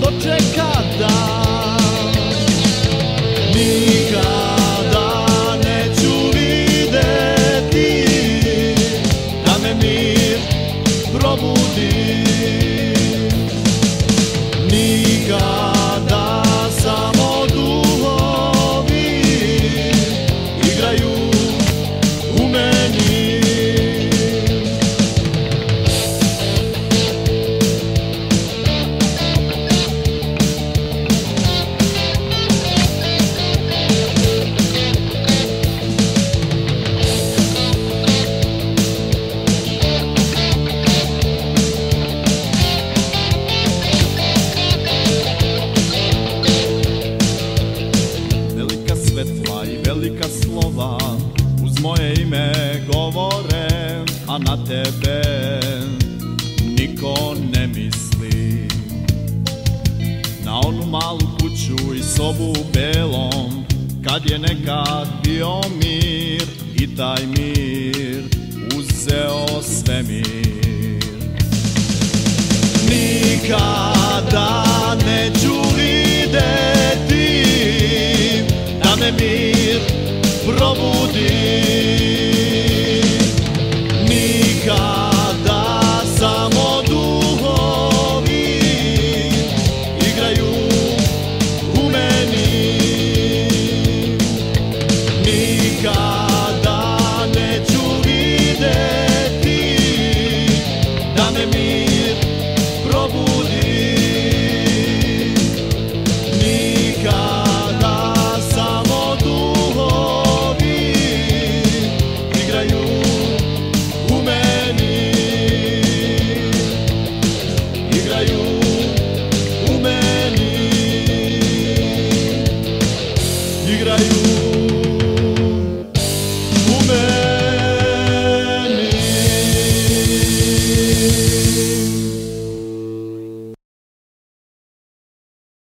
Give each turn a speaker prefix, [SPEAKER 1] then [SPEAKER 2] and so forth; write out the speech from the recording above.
[SPEAKER 1] dočekata. Nikada neću videti da me mir probudi. Nikada samo duhovi igraju u meni. Svetla i velika slova uz moje ime govore, a na tebe niko ne misli. Na onu malu kuću i sobu u belom, kad je nekad bio mir, i taj mir uzeo svemir. Nikada neću videti da me mir probudi.